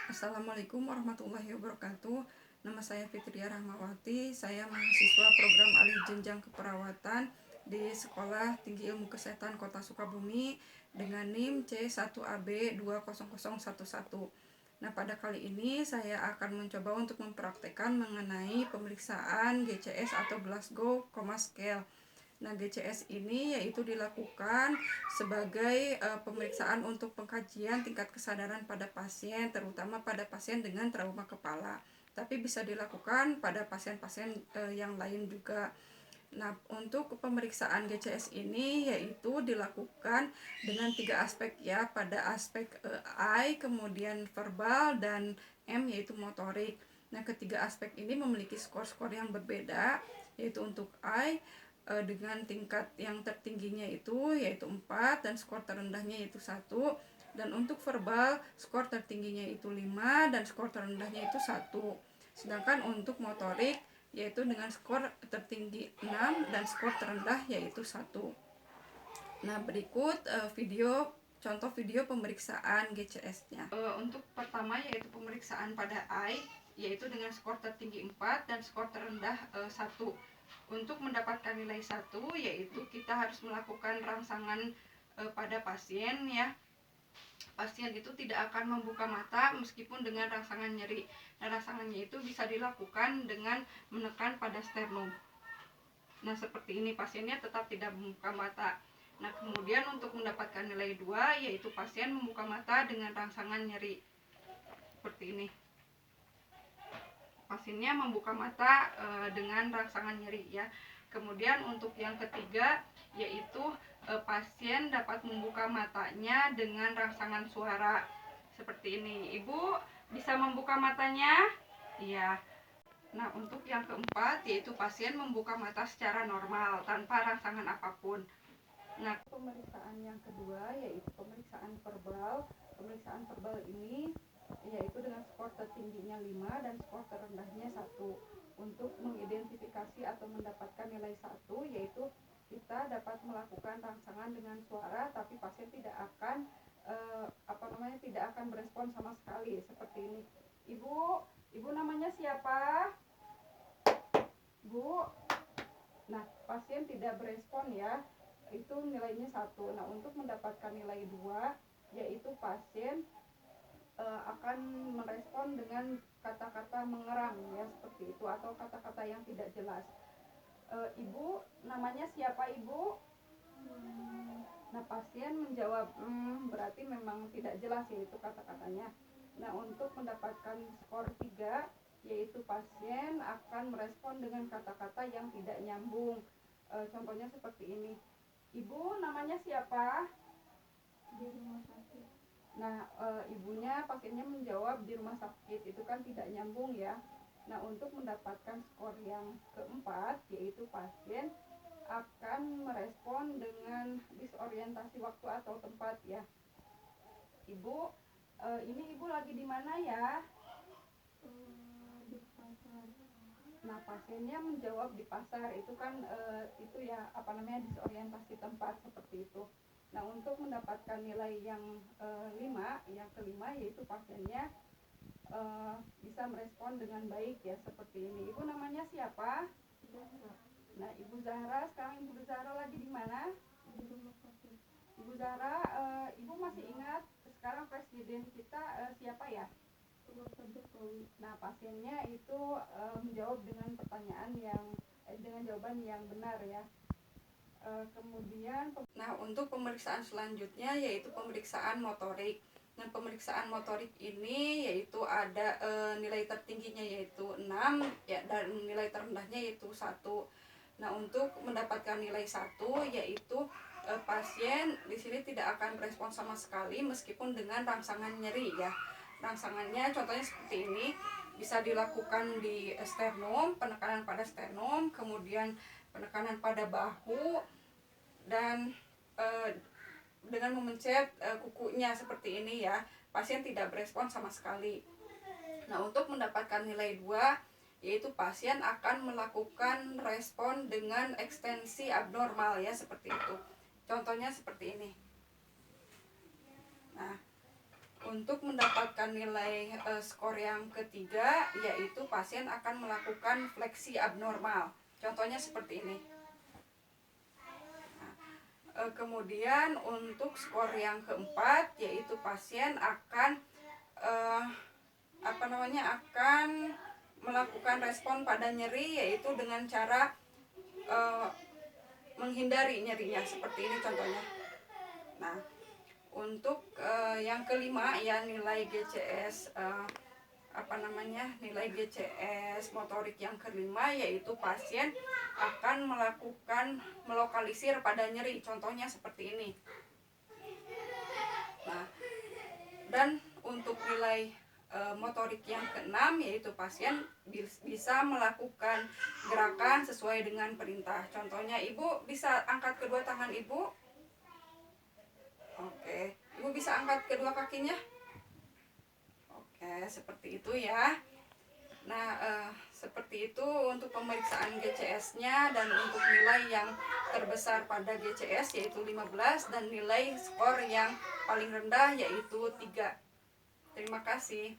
Assalamualaikum warahmatullahi wabarakatuh. Nama saya Fitria Rahmawati. Saya mahasiswa program alih jenjang keperawatan di Sekolah Tinggi Ilmu Kesehatan Kota Sukabumi dengan NIM C1AB20011. Nah, pada kali ini saya akan mencoba untuk mempraktekkan mengenai pemeriksaan GCS atau Glasgow Coma Scale. Nah, GCS ini yaitu dilakukan sebagai pemeriksaan untuk pengkajian tingkat kesadaran pada pasien, terutama pada pasien dengan trauma kepala. Tapi bisa dilakukan pada pasien-pasien yang lain juga. Nah, untuk pemeriksaan GCS ini yaitu dilakukan dengan 3 aspek ya, pada aspek I, kemudian verbal, dan M yaitu motorik. Nah, ketiga aspek ini memiliki skor-skor yang berbeda, yaitu untuk I dengan tingkat yang tertingginya itu yaitu 4 dan skor terendahnya yaitu 1, dan untuk verbal skor tertingginya itu 5 dan skor terendahnya itu 1. Sedangkan untuk motorik yaitu dengan skor tertinggi 6 dan skor terendah yaitu 1. Nah, berikut contoh video pemeriksaan GCS-nya. Untuk pertama yaitu pemeriksaan pada I, yaitu dengan skor tertinggi 4 dan skor terendah 1. Untuk mendapatkan nilai 1 yaitu kita harus melakukan rangsangan pada pasien ya. Pasien itu tidak akan membuka mata meskipun dengan rangsangan nyeri. Nah, rangsangannya itu bisa dilakukan dengan menekan pada sternum. Nah, seperti ini, pasiennya tetap tidak membuka mata. Nah, kemudian untuk mendapatkan nilai 2 yaitu pasien membuka mata dengan rangsangan nyeri. Seperti ini. Pasiennya membuka mata dengan rangsangan nyeri ya. Kemudian untuk yang ketiga yaitu pasien dapat membuka matanya dengan rangsangan suara. Seperti ini. Ibu bisa membuka matanya? Iya. Nah, untuk yang keempat yaitu pasien membuka mata secara normal tanpa rangsangan apapun. Nah, pemeriksaan yang kedua yaitu pemeriksaan verbal. Pemeriksaan verbal ini yaitu dengan skor tertingginya 5 dan skor terendahnya 1. Untuk mengidentifikasi atau mendapatkan nilai 1 yaitu kita dapat melakukan rangsangan dengan suara tapi pasien tidak akan tidak akan berespon sama sekali. Seperti ini. Ibu namanya siapa? Bu. Nah, pasien tidak berespon ya. Itu nilainya 1. Nah, untuk mendapatkan nilai 2 yaitu pasien akan merespon dengan kata-kata mengerang ya, seperti itu, atau kata-kata yang tidak jelas. Ibu namanya siapa, Ibu? Nah, pasien menjawab berarti memang tidak jelas yaitu kata-katanya. Nah, untuk mendapatkan skor 3 yaitu pasien akan merespon dengan kata-kata yang tidak nyambung. Contohnya seperti ini. Ibu namanya siapa? Di rumah sakit. Nah, ibunya, pasiennya menjawab di rumah sakit, itu kan tidak nyambung ya. Nah, untuk mendapatkan skor yang keempat yaitu pasien akan merespon dengan disorientasi waktu atau tempat ya. Ibu, ini ibu lagi di mana ya? Di pasar. Nah, pasiennya menjawab di pasar, itu kan itu ya disorientasi tempat seperti itu. Nah, untuk mendapatkan nilai yang 5, yang kelima yaitu pasiennya bisa merespon dengan baik ya, seperti ini. Ibu namanya siapa? Zahra. Nah, Ibu Zahra, sekarang Ibu Zahra lagi di mana? Di rumah sakit. Ibu Zahra, Ibu masih ingat sekarang presiden kita siapa ya? Bapak Jokowi. Nah, pasiennya itu menjawab dengan pertanyaan dengan jawaban yang benar ya. Kemudian, untuk pemeriksaan selanjutnya yaitu pemeriksaan motorik. Nah, pemeriksaan motorik ini yaitu ada nilai tertingginya yaitu 6 ya, dan nilai terendahnya yaitu 1. Nah, untuk mendapatkan nilai 1 yaitu pasien di sini tidak akan berespon sama sekali meskipun dengan rangsangan nyeri ya. Rangsangannya contohnya seperti ini, bisa dilakukan di sternum, penekanan pada sternum, kemudian penekanan pada bahu, dan dengan memencet kukunya seperti ini ya. Pasien tidak berespon sama sekali. Nah, untuk mendapatkan nilai 2 yaitu pasien akan melakukan respon dengan ekstensi abnormal ya, seperti itu. Contohnya seperti ini. Nah, Untuk mendapatkan nilai skor yang ketiga, yaitu pasien akan melakukan fleksi abnormal. Contohnya seperti ini. Kemudian untuk skor yang keempat, yaitu pasien akan akan melakukan respon pada nyeri, yaitu dengan cara menghindari nyerinya, seperti ini contohnya. Nah, untuk yang kelima ya, nilai GCS nilai GCS motorik yang kelima, yaitu pasien akan melokalisir pada nyeri, contohnya seperti ini. Nah, dan untuk nilai motorik yang keenam, yaitu pasien bisa melakukan gerakan sesuai dengan perintah. Contohnya, ibu bisa angkat kedua tangan ibu. Oke, ibu bisa angkat kedua kakinya. Oke, seperti itu ya. Nah, seperti itu untuk pemeriksaan GCS-nya. Dan untuk nilai yang terbesar pada GCS yaitu 15, dan nilai skor yang paling rendah yaitu 3. Terima kasih.